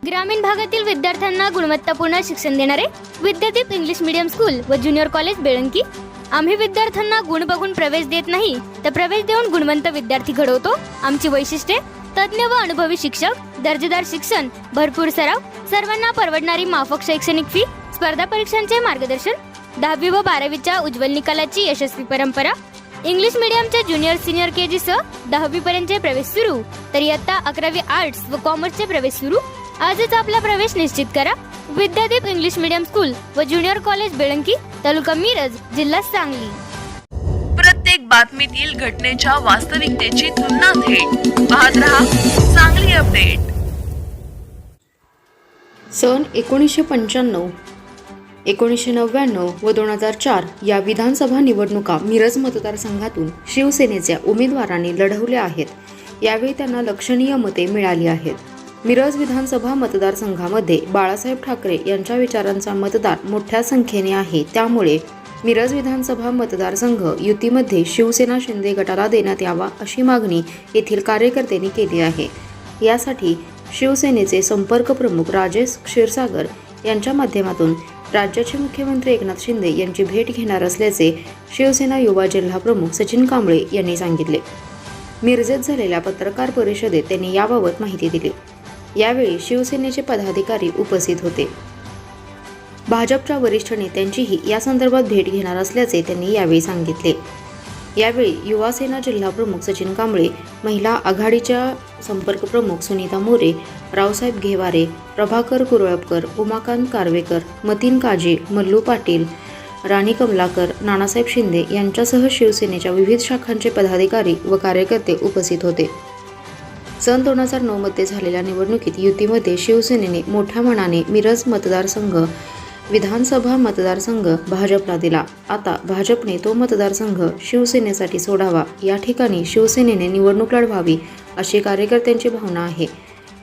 ग्रामीण भागातील विद्यार्थ्यांना गुणवत्तापूर्ण शिक्षण देणारे विद्यादीप इंग्लिश मीडियम स्कूल व ज्युनियर कॉलेज बेळंकी। आम्ही विद्यार्थ्यांना गुण बघून प्रवेश देत नाही, तर प्रवेश देऊन गुणवंत विद्यार्थी घडवतो। आमची वैशिष्ट्ये: तज्ञ व अनुभवी शिक्षक, दर्जेदार शिक्षण, भरपूर सराव, सर्वांना परवडणारी माफक शैक्षणिक फी, स्पर्धा परीक्षांचे मार्गदर्शन, 10वी व 12वीच्या उज्ज्वल निकालाची यशस्वी परंपरा। इंग्लिश मीडियमच्या ज्युनियर सिनियर केजी सह 10वी पर्यंतचे प्रवेश सुरू, तर इयत्ता 11वी आर्ट्स व कॉमर्सचे प्रवेश सुरू। आजच आपला प्रवेश निश्चित करा। विद्यादीप इंग्लिश मीडियम स्कूल व ज्युनियर कॉलेज बेळंकी, तालुका मिरज, जिल्हा सांगली। प्रत्येक बातमीतील घटनेच्या वास्तविकतेची तुलना थेट पाहत रहा सांगली अपडेट। सन 1995, 1999 व 2004 या विधानसभा निवडणुका मिरज मतदारसंघातून शिवसेनेच्या उमेदवारांनी लढवल्या आहेत। यावेळी त्यांना लक्षणीय मते मिळाली आहेत। मिरज विधानसभा मतदारसंघामध्ये बाळासाहेब ठाकरे यांच्या विचारांचा मतदार मोठ्या संख्येने आहे। त्यामुळे मिरज विधानसभा मतदारसंघ युतीमध्ये शिवसेना शिंदे गटाला देण्यात यावा अशी मागणी येथील कार्यकर्त्यांनी केली आहे। यासाठी शिवसेनेचे संपर्क प्रमुख राजेश क्षीरसागर यांच्या माध्यमातून राज्याचे मुख्यमंत्री एकनाथ शिंदे यांची भेट घेणार असल्याचे शिवसेना युवा जिल्हा प्रमुख सचिन कांबळे यांनी सांगितले। मिरजेत झालेल्या पत्रकार परिषदेत त्यांनी याबाबत माहिती दिली। यावेळी शिवसेनेचे पदाधिकारी उपस्थित होते। भाजपच्या वरिष्ठ नेत्यांचीही या संदर्भात भेट घेणार असल्याचे त्यांनी यावेळी सांगितले। यावेळी युवासेना जिल्हा प्रमुख सचिन कांबळे, महिला आघाडीच्या संपर्क प्रमुख सुनीता मोरे, रावसाहेब घेवारे, प्रभाकर कुरळपकर, उमाकांत कारवेकर, मतीन काजी, मल्लू पाटील, राणी कमलाकर, नानासाहेब शिंदे यांच्यासह शिवसेनेच्या विविध शाखांचे पदाधिकारी व कार्यकर्ते उपस्थित होते। सन 2009 मध्ये झालेल्या निवडणुकीत युतीमध्ये शिवसेनेने मोठ्या मनाने मिरज मतदारसंघ विधानसभा मतदारसंघ भाजपला दिला। आता भाजपने तो मतदारसंघ शिवसेनेसाठी सोडावा, या ठिकाणी शिवसेनेने निवडणूक लढवावी अशी कार्यकर्त्यांची भावना आहे।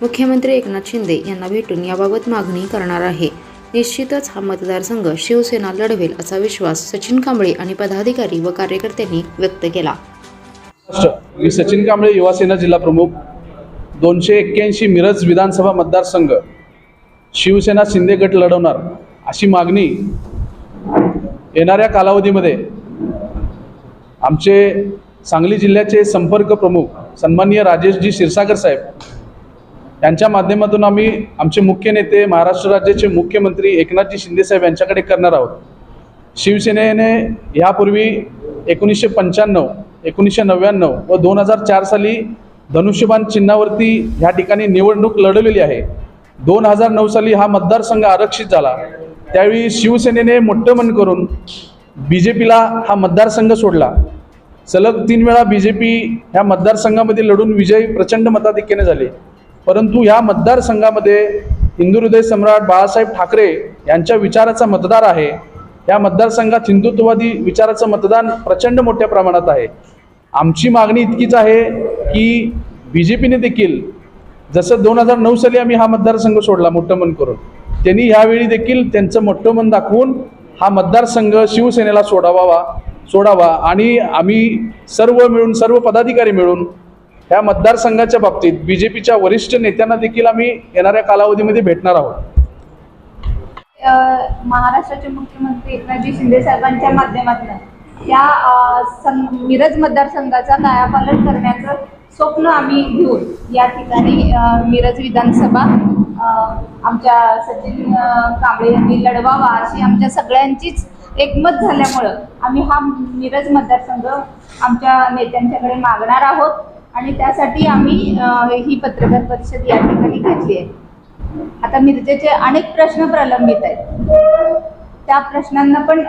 मुख्यमंत्री एकनाथ शिंदे यांना भेटून याबाबत मागणी करणार आहे। निश्चितच हा मतदारसंघ शिवसेना लढवेल असा विश्वास सचिन कांबळे आणि पदाधिकारी व कार्यकर्त्यांनी व्यक्त केला। मी सचिन कांबळे, युवासेना जिल्हा प्रमुख। 281 मिरज विधानसभा मतदारसंघ शिवसेना शिंदे गट लढवणार अशी मागणी येणाऱ्या कालावधीमध्ये आमचे सांगली जिल्ह्याचे संपर्क प्रमुख सन्माननीय राजेशजी क्षीरसागर साहेब यांच्या माध्यमातून आम्ही आमचे मुख्य नेते महाराष्ट्र राज्याचे मुख्यमंत्री एकनाथजी शिंदे साहेब यांच्याकडे करणार आहोत। शिवसेनेने यापूर्वी 1995, 1999 व 2004 साली धनुष्यबाण चिन्हावरती ह्या ठिकाणी निवडणूक लढवलेली आहे। 2009 साली हा मतदारसंघ आरक्षित झाला। त्यावेळी शिवसेनेने मोठं मन करून BJPला हा मतदारसंघ सोडला। सलग 3 वेळा BJP ह्या मतदारसंघामध्ये लढून विजयी प्रचंड मताधिक्याने झाले। परंतु ह्या मतदारसंघामध्ये हिंदू हृदय सम्राट बाळासाहेब ठाकरे यांच्या विचाराचा मतदार आहे। या मतदारसंघात हिंदुत्ववादी विचाराचं मतदान प्रचंड मोठ्या प्रमाणात आहे। आमची मागणी इतकीच आहे की BJPने देखील जसं 2009 साली आम्ही हा मतदारसंघ सोडला मोठं मन करून, त्यांनी यावेळी देखील त्यांचं मोठं मन दाखवून हा मतदारसंघ शिवसेनेला सोडावा आणि आम्ही सर्व पदाधिकारी मिळून ह्या मतदारसंघाच्या बाबतीत BJPच्या वरिष्ठ नेत्यांना देखील आम्ही येणाऱ्या कालावधीमध्ये भेटणार आहोत। महाराष्ट्राचे मुख्यमंत्री एकनाथजी शिंदे साहेबांच्या माध्यमातून या मिरज मतदारसंघाचा कायापालट करण्याचं स्वप्न आम्ही घेऊन या ठिकाणी मिरज विधानसभा आमच्या सचिन कांबळे यांनी लढवावा अशी आमच्या सगळ्यांचीच एकमत झाल्यामुळं आम्ही हा मिरज मतदारसंघ आमच्या नेत्यांच्याकडे मागणार आहोत आणि त्यासाठी आम्ही ही पत्रकार परिषद या ठिकाणी घेतली आहे। आता मिरजेचे अनेक प्रश्न प्रलंबित आहेत, त्या प्रश्नांना पण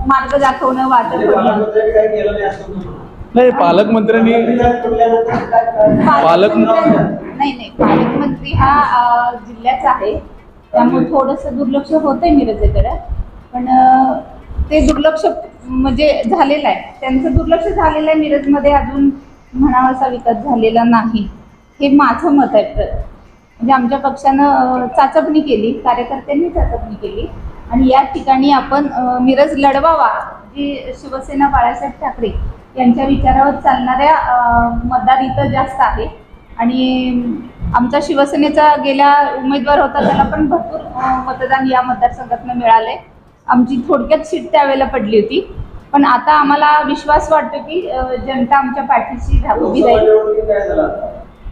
मार्ग दाखवणं, वाटप होणं। नाही, पालकमंत्र्यांनी पालकमंत्री हा जिल्ह्याचा आहे, त्यामुळे थोडंसं दुर्लक्ष होतंय मिरजेकडे, पण ते दुर्लक्ष म्हणजे झालेलं आहे, त्यांचं दुर्लक्ष झालेलं आहे। मिरजमध्ये अजून म्हणावासा विकास झालेला नाही, हे माझं मत आहे। म्हणजे आमच्या पक्षानं चाचपणी केली, कार्यकर्त्यांनी चाचपणी केली आणि या ठिकाणी आपण मिरज लढवावा, जी शिवसेना बाळासाहेब ठाकरे यांच्या विचारावर चालणाऱ्या मतदार इथं जास्त आहे आणि आमचा शिवसेनेचा गेल्या उमेदवार होता त्याला पण भरपूर मतदान या मतदारसंघातनं मिळाले. आमची थोडक्यात सीट त्यावेळेला पडली होती, पण आता आम्हाला विश्वास वाटतो की जनता आमच्या पाठीशी उभी राहील.